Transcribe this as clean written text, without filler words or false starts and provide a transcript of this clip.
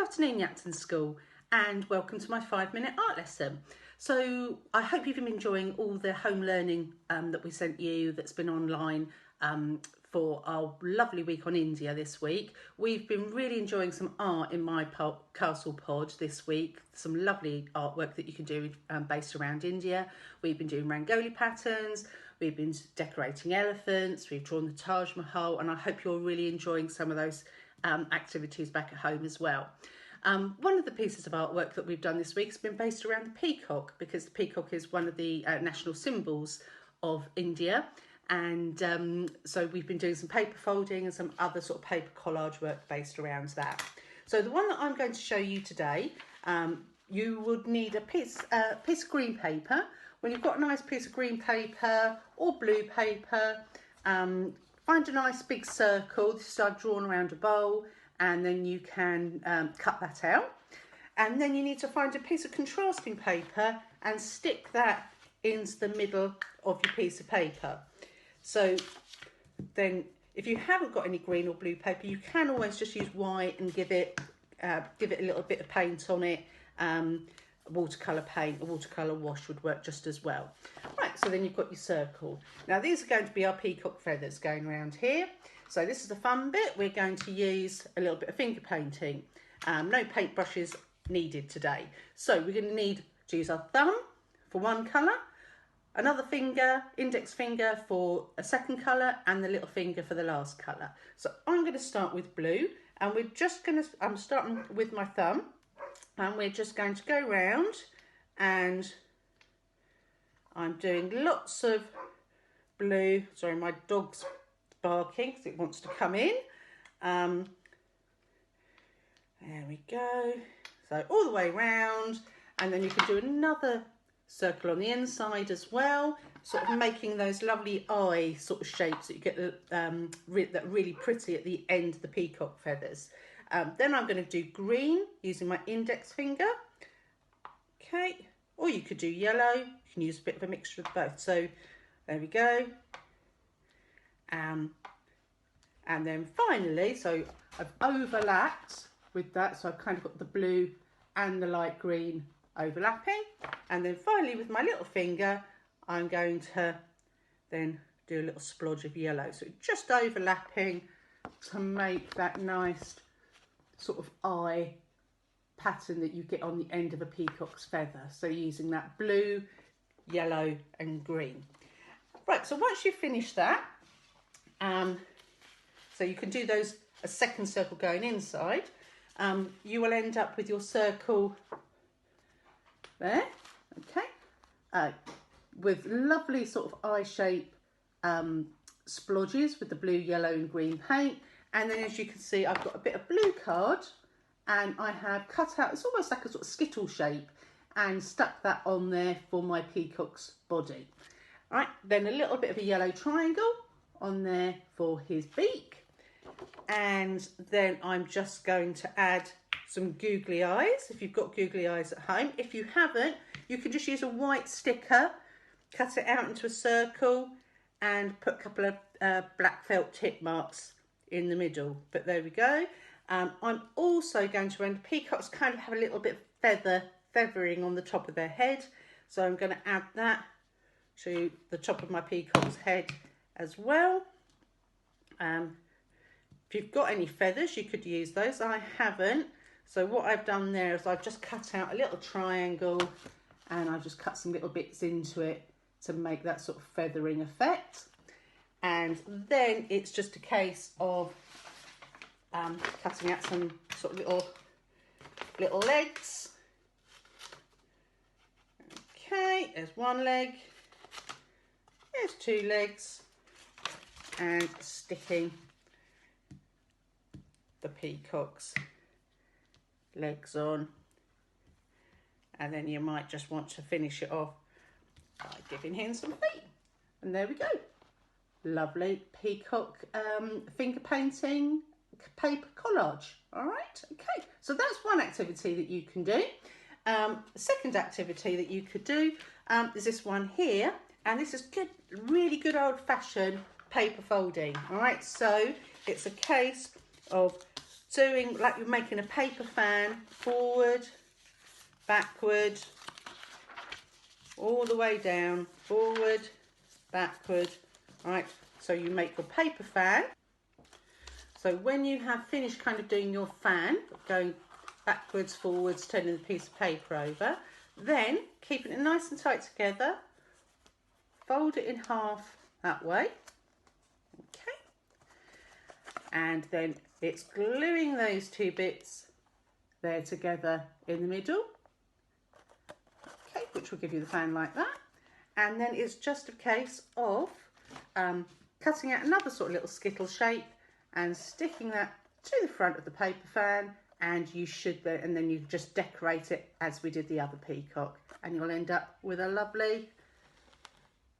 Good afternoon, Yapton School, and welcome to my 5-minute art lesson. So I hope you've been enjoying all the home learning that we sent you that's been online for our lovely week on India this week. We've been really enjoying some art in my castle pod this week, some lovely artwork that you can do based around India. We've been doing Rangoli patterns, we've been decorating elephants, we've drawn the Taj Mahal, and I hope you're really enjoying some of those activities back at home as well. One of the pieces of artwork that we've done this week has been based around the peacock, because the peacock is one of the national symbols of India, and so we've been doing some paper folding and some other sort of paper collage work based around that. So the one that I'm going to show you today, you would need a piece of green paper. When you've got a nice piece of green paper or blue paper, find a nice big circle. This is I've drawn around a bowl, and then you can cut that out. And then you need to find a piece of contrasting paper and stick that into the middle of your piece of paper. So then if you haven't got any green or blue paper, you can always just use white and give it a little bit of paint on it. Watercolour paint, a watercolour wash would work just as well. Right, so then you've got your circle. Now these are going to be our peacock feathers going around here. So this is the fun bit. We're going to use a little bit of finger painting. No paintbrushes needed today. So we're going to need to use our thumb for one colour, another finger, index finger for a second colour, and the little finger for the last colour. So I'm going to start with blue, and I'm starting with my thumb. And we're just going to go round, and I'm doing lots of blue. Sorry, my dog's barking because it wants to come in. There we go. So all the way round, and then you can do another circle on the inside as well, sort of making those lovely eye sort of shapes that you get that really pretty at the end of the peacock feathers. Then I'm going to do green using my index finger. Okay, or you could do yellow. You can use a bit of a mixture of both. So there we go. And then finally, so I've overlapped with that. So I've kind of got the blue and the light green overlapping. And then finally with my little finger, I'm going to then do a little splodge of yellow. So just overlapping to make that nice sort of eye pattern that you get on the end of a peacock's feather. So using that blue, yellow and green. Right, so once you've finished that, so you can do those, a second circle going inside, you will end up with your circle there, okay, with lovely sort of eye shape splodges with the blue, yellow and green paint. And then as you can see, I've got a bit of blue card, and I have cut out, it's almost like a sort of skittle shape, and stuck that on there for my peacock's body. All right, then a little bit of a yellow triangle on there for his beak. And then I'm just going to add some googly eyes, if you've got googly eyes at home. If you haven't, you can just use a white sticker, cut it out into a circle, and put a couple of black felt tip marks in the middle. But there we go. I'm also going to, when peacocks kind of have a little bit of feathering on the top of their head, so I'm going to add that to the top of my peacock's head as well. If you've got any feathers, you could use those. I haven't, so what I've done there is I've just cut out a little triangle, and I've just cut some little bits into it to make that sort of feathering effect. And then it's just a case of cutting out some sort of little legs. Okay, there's one leg, there's two legs, and sticking the peacock's legs on. And then you might just want to finish it off by giving him some feet. And there we go. Lovely peacock finger painting paper collage. All right, okay, so that's one activity that you can do. The second activity that you could do is this one here, and this is good, really good old-fashioned paper folding. All right, so it's a case of doing like you're making a paper fan, forward, backward, all the way down, forward, backward, right? So you make your paper fan. So when you have finished kind of doing your fan, going backwards, forwards, turning the piece of paper over, then keeping it nice and tight together, fold it in half that way, okay, and then it's gluing those two bits there together in the middle, okay, which will give you the fan like that. And then it's just a case of cutting out another sort of little skittle shape and sticking that to the front of the paper fan, and you then you just decorate it as we did the other peacock, and you'll end up with a lovely